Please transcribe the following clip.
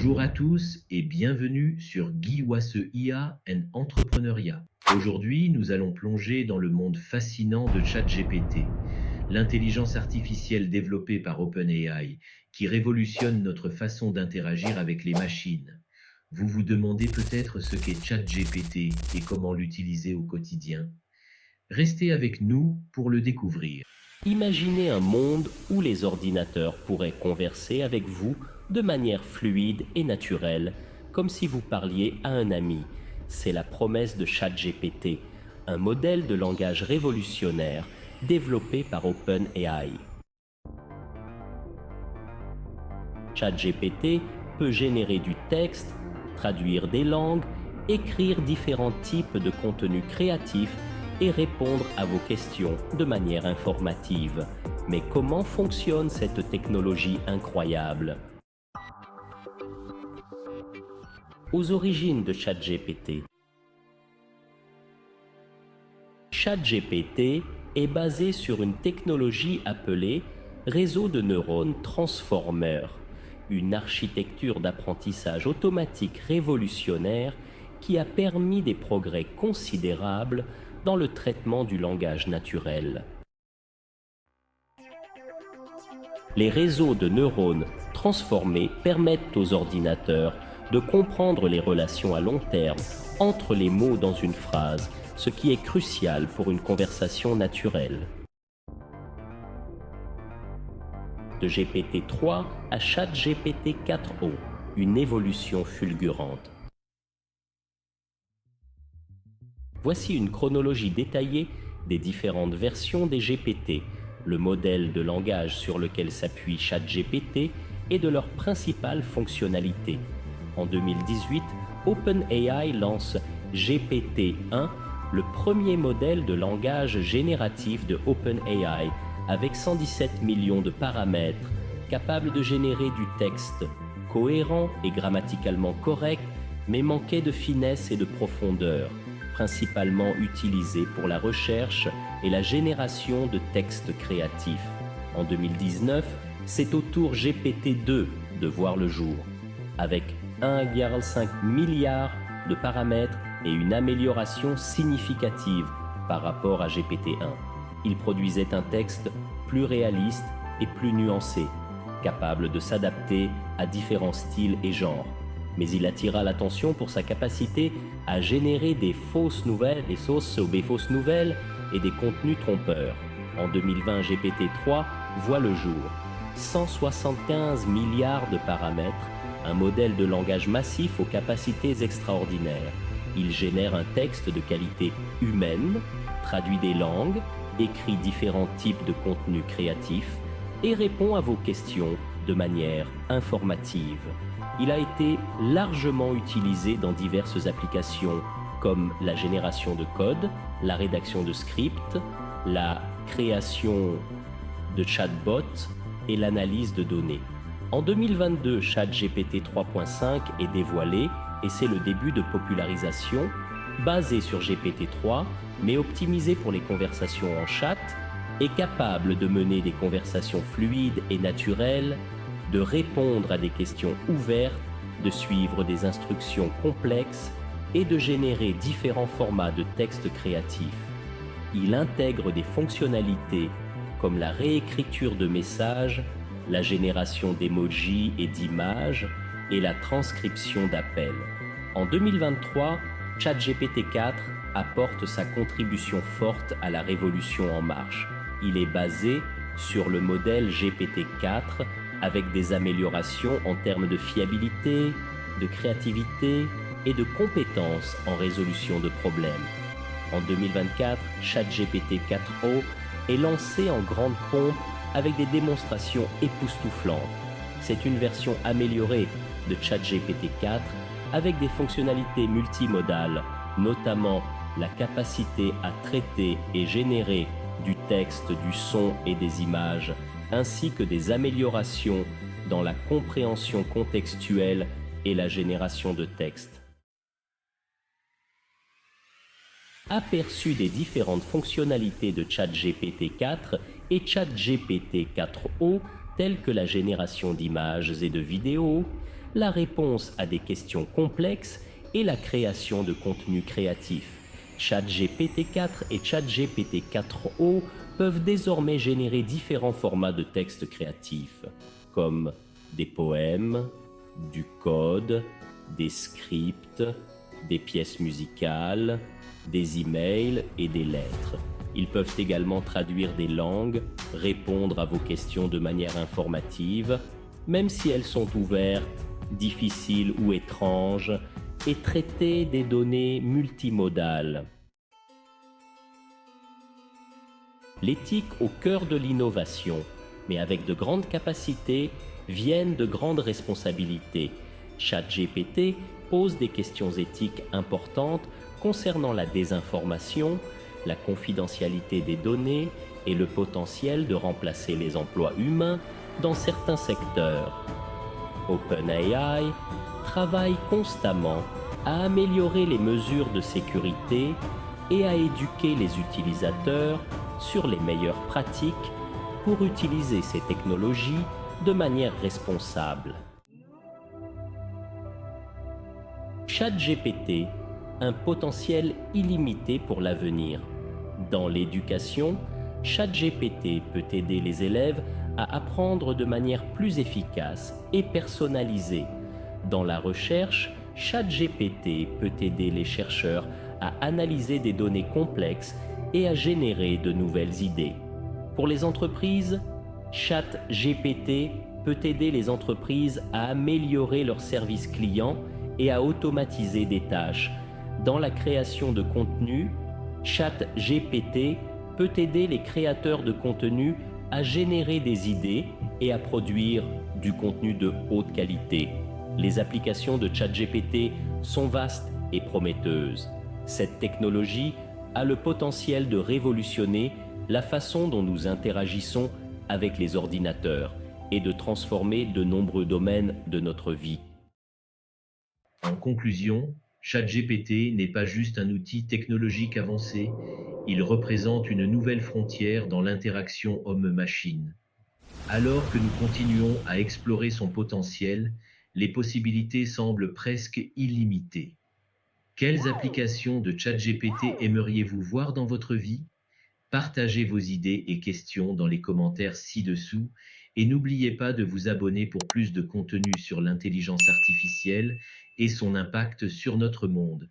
Bonjour à tous et bienvenue sur Guy Wasse IA and Entrepreneuriat. Aujourd'hui, nous allons plonger dans le monde fascinant de ChatGPT, l'intelligence artificielle développée par OpenAI qui révolutionne notre façon d'interagir avec les machines. Vous vous demandez peut-être ce qu'est ChatGPT et comment l'utiliser au quotidien. Restez avec nous pour le découvrir. Imaginez un monde où les ordinateurs pourraient converser avec vous de manière fluide et naturelle, comme si vous parliez à un ami. C'est la promesse de ChatGPT, un modèle de langage révolutionnaire développé par OpenAI. ChatGPT peut générer du texte, traduire des langues, écrire différents types de contenus créatifs et répondre à vos questions de manière informative. Mais comment fonctionne cette technologie incroyable? Aux origines de ChatGPT. ChatGPT est basé sur une technologie appelée réseau de neurones transformer, une architecture d'apprentissage automatique révolutionnaire qui a permis des progrès considérables dans le traitement du langage naturel. Les réseaux de neurones transformés permettent aux ordinateurs de comprendre les relations à long terme entre les mots dans une phrase, ce qui est crucial pour une conversation naturelle. De GPT-3 à ChatGPT 4o, une évolution fulgurante. Voici une chronologie détaillée des différentes versions des GPT, le modèle de langage sur lequel s'appuie ChatGPT et de leurs principales fonctionnalités. En 2018, OpenAI lance GPT-1, le premier modèle de langage génératif de OpenAI, avec 117 millions de paramètres, capable de générer du texte cohérent et grammaticalement correct, mais manquait de finesse et de profondeur, principalement utilisé pour la recherche et la génération de textes créatifs. En 2019, c'est au tour GPT-2 de voir le jour, avec 1,5 milliard de paramètres et une amélioration significative par rapport à GPT-1. Il produisait un texte plus réaliste et plus nuancé, capable de s'adapter à différents styles et genres. Mais il attira l'attention pour sa capacité à générer des fausses nouvelles, des fausses nouvelles et des contenus trompeurs. En 2020, GPT-3 voit le jour. 175 milliards de paramètres, un modèle de langage massif aux capacités extraordinaires. Il génère un texte de qualité humaine, traduit des langues, écrit différents types de contenus créatifs et répond à vos questions de manière informative. Il a été largement utilisé dans diverses applications comme la génération de code, la rédaction de scripts, la création de chatbots et l'analyse de données. En 2022, ChatGPT 3.5 est dévoilé et c'est le début de popularisation basé sur GPT-3 mais optimisé pour les conversations en chat et capable de mener des conversations fluides et naturelles, de répondre à des questions ouvertes, de suivre des instructions complexes et de générer différents formats de textes créatifs. Il intègre des fonctionnalités comme la réécriture de messages, la génération d'emojis et d'images et la transcription d'appels. En 2023, ChatGPT 4 apporte sa contribution forte à la révolution en marche. Il est basé sur le modèle GPT-4 avec des améliorations en termes de fiabilité, de créativité et de compétences en résolution de problèmes. En 2024, ChatGPT 4o est lancé en grande pompe avec des démonstrations époustouflantes. C'est une version améliorée de ChatGPT 4 avec des fonctionnalités multimodales, notamment la capacité à traiter et générer du texte, du son et des images, ainsi que des améliorations dans la compréhension contextuelle et la génération de texte. Aperçu des différentes fonctionnalités de ChatGPT 4 et ChatGPT 4o, telles que la génération d'images et de vidéos, la réponse à des questions complexes et la création de contenus créatifs. ChatGPT 4 et ChatGPT 4o peuvent désormais générer différents formats de textes créatifs, comme des poèmes, du code, des scripts, des pièces musicales, des emails et des lettres. Ils peuvent également traduire des langues, répondre à vos questions de manière informative, même si elles sont ouvertes, difficiles ou étranges, et traiter des données multimodales. L'éthique au cœur de l'innovation, mais avec de grandes capacités, viennent de grandes responsabilités. ChatGPT pose des questions éthiques importantes concernant la désinformation, la confidentialité des données et le potentiel de remplacer les emplois humains dans certains secteurs. OpenAI travaille constamment à améliorer les mesures de sécurité et à éduquer les utilisateurs sur les meilleures pratiques pour utiliser ces technologies de manière responsable. ChatGPT, un potentiel illimité pour l'avenir. Dans l'éducation, ChatGPT peut aider les élèves à apprendre de manière plus efficace et personnalisée. Dans la recherche, ChatGPT peut aider les chercheurs à analyser des données complexes et à générer de nouvelles idées. Pour les entreprises, ChatGPT peut aider les entreprises à améliorer leurs services clients et à automatiser des tâches. Dans la création de contenu, ChatGPT peut aider les créateurs de contenu à générer des idées et à produire du contenu de haute qualité. Les applications de ChatGPT sont vastes et prometteuses. Cette technologie a le potentiel de révolutionner la façon dont nous interagissons avec les ordinateurs et de transformer de nombreux domaines de notre vie. En conclusion, ChatGPT n'est pas juste un outil technologique avancé, il représente une nouvelle frontière dans l'interaction homme-machine. Alors que nous continuons à explorer son potentiel, les possibilités semblent presque illimitées. Quelles applications de ChatGPT aimeriez-vous voir dans votre vie? Partagez vos idées et questions dans les commentaires ci-dessous et n'oubliez pas de vous abonner pour plus de contenu sur l'intelligence artificielle et son impact sur notre monde.